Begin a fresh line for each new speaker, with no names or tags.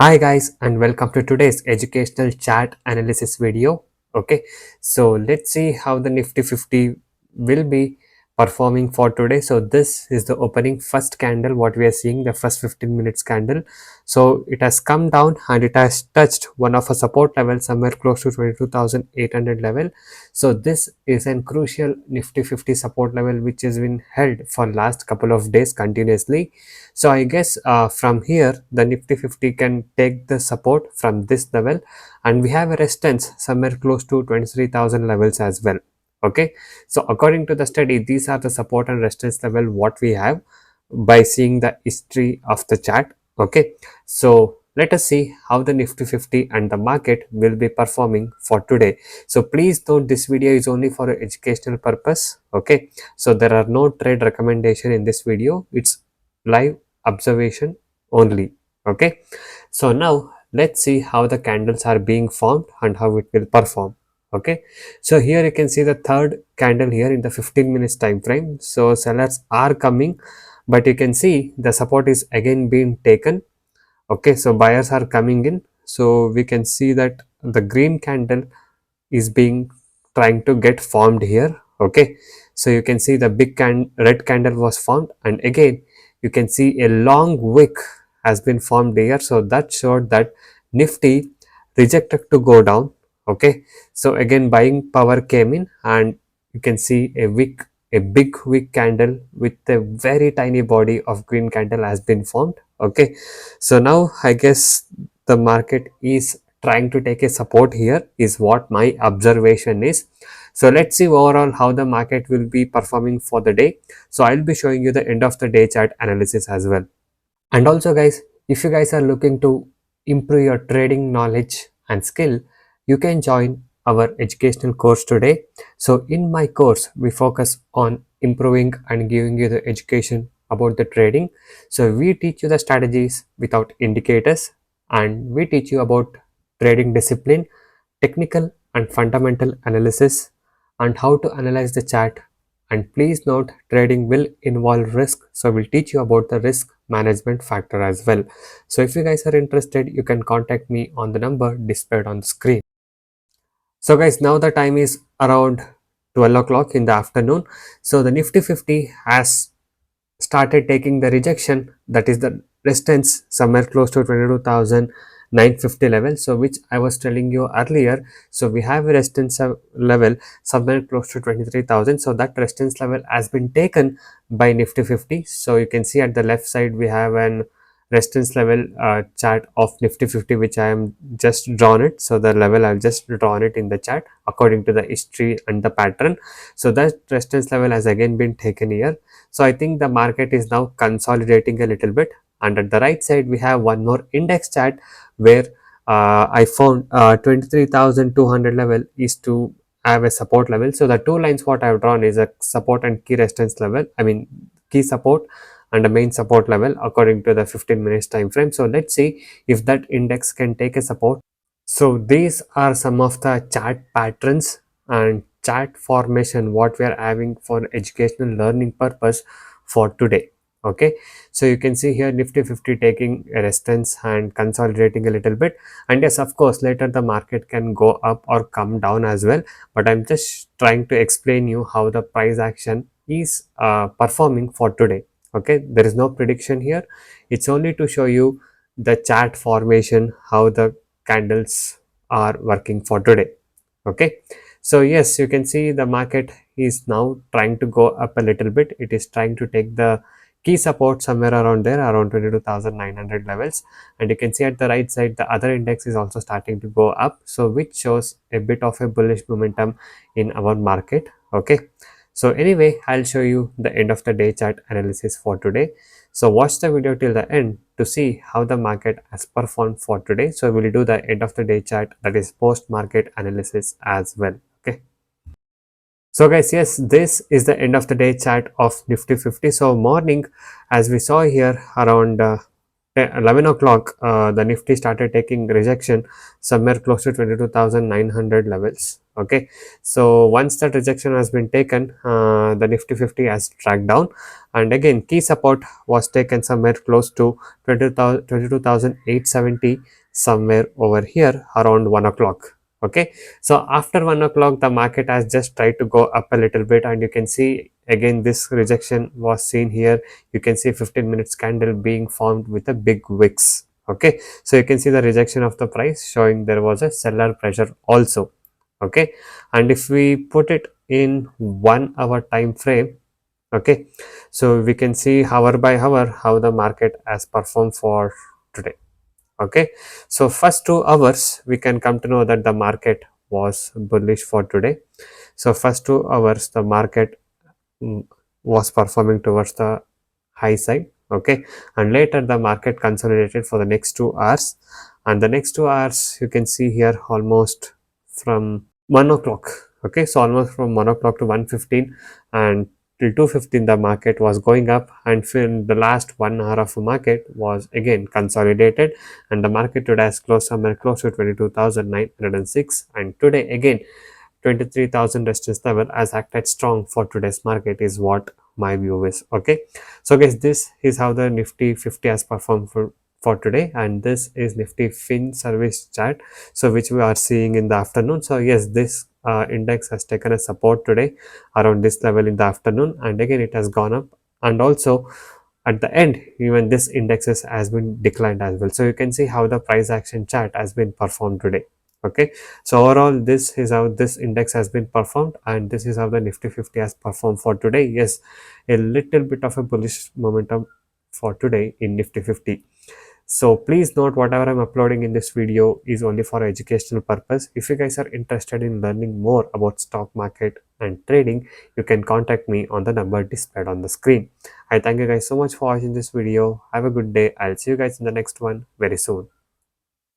Hi guys, and welcome to today's educational chart analysis video. Okay, so let's see how the Nifty 50 will be performing for today. So this is the opening first candle, what we are seeing, the first 15 minutes candle. So it has come down and it has touched one of a support level somewhere close to 22,800 level. So this is a crucial Nifty 50 support level which has been held for last couple of days continuously. So I guess from here the Nifty 50 can take the support from this level, and we have a resistance somewhere close to 23,000 levels as well. Okay, so according to the study, these are the support and resistance level what we have by seeing the history of the chart. Okay, so let us see how the Nifty 50 and the market will be performing for today. So please note, this video is only for educational purpose. Okay, so there are no trade recommendation in this video. It's live observation only. Okay, so now let's see how the candles are being formed and how it will perform. Okay, so here you can see the third candle here in the 15 minutes time frame. So sellers are coming, but you can see the support is again being taken. Okay, so buyers are coming in. So we can see that the green candle is being trying to get formed here. Okay, so you can see the red candle was formed, and again you can see a long wick has been formed here. So that showed that Nifty rejected to go down. Okay, so again buying power came in, and you can see a big wick candle with a very tiny body of green candle has been formed. Okay, so now I guess the market is trying to take a support here is what my observation is. So let's see overall how the market will be performing for the day. So I'll be showing you the end of the day chart analysis as well. And also guys, if you guys are looking to improve your trading knowledge and skill, you can join our educational course today. So in my course, we focus on improving and giving you the education about the trading. So we teach you the strategies without indicators, and we teach you about trading discipline, technical and fundamental analysis, and how to analyze the chart. And please note, trading will involve risk, so we'll teach you about the risk management factor as well. So if you guys are interested, you can contact me on the number displayed on the screen. So guys, now the time is around 12 o'clock in the afternoon. So the Nifty 50 has started taking the rejection, that is the resistance somewhere close to 22,950 level, so which I was telling you earlier. So we have a resistance level somewhere close to 23,000. So that resistance level has been taken by Nifty 50. So you can see at the left side we have an resistance level chart of Nifty 50, which I am just drawn it. So the level I've just drawn it in the chart according to the history and the pattern. So that resistance level has again been taken here. So I think the market is now consolidating a little bit. And at the right side, we have one more index chart where I found 23,200 level is to have a support level. So the two lines what I have drawn is a support and key resistance level. I mean key support and a main support level according to the 15 minutes time frame. So let's see if that index can take a support. So these are some of the chart patterns and chart formation what we are having for educational learning purpose for today. Okay, so you can see here Nifty 50 taking a resistance and consolidating a little bit, and yes, of course later the market can go up or come down as well, but I'm just trying to explain you how the price action is performing for today. Okay, there is no prediction here, it's only to show you the chart formation, how the candles are working for today. Okay, so yes, you can see the market is now trying to go up a little bit. It is trying to take the key support somewhere around there, around 22,900 levels, and you can see at the right side the other index is also starting to go up, so which shows a bit of a bullish momentum in our market. Okay, so anyway, I'll show you the end of the day chart analysis for today. So watch the video till the end to see how the market has performed for today. So we'll do the end of the day chart, that is post market analysis as well. Okay, so guys, yes, this is the end of the day chart of Nifty 50. So morning, as we saw here, around 11 o'clock, the Nifty started taking rejection somewhere close to 22,900 levels. Okay, so once that rejection has been taken, the Nifty 50 has tracked down, and again key support was taken somewhere close to 22,870, somewhere over here around 1 o'clock. Okay, so after 1 o'clock the market has just tried to go up a little bit, and you can see again this rejection was seen here. You can see 15 minutes candle being formed with a big wicks. Okay, so you can see the rejection of the price showing there was a seller pressure also. Okay, and if we put it in 1 hour time frame, okay, so we can see hour by hour how the market has performed for today. Okay, so first 2 hours we can come to know that the market was bullish for today. So first 2 hours the market mm, was performing towards the high side. Okay, and later the market consolidated for the next 2 hours, and the next 2 hours you can see here almost from 1 o'clock. Okay, so almost from 1 o'clock to 1:15, and till 2:15 the market was going up, and in the last 1 hour of the market was again consolidated, and the market today has closed somewhere close to 22,906, and today again 23,000 resistance level has acted strong for today's market is what my view is. Okay, so guys, this is how the Nifty 50 has performed for today, and this is Nifty Fin Service chart, so which we are seeing in the afternoon. So yes, this index has taken a support today around this level in the afternoon, and again it has gone up, and also at the end even this indexes has been declined as well. So you can see how the price action chart has been performed today. Okay, so overall this is how this index has been performed, and this is how the Nifty 50 has performed for today. Yes, a little bit of a bullish momentum for today in Nifty 50. So please note whatever I'm uploading in this video is only for educational purpose. If you guys are interested in learning more about stock market and trading, you can contact me on the number displayed on the screen. I thank you guys so much for watching this video. Have a good day. I'll see you guys in the next one very soon.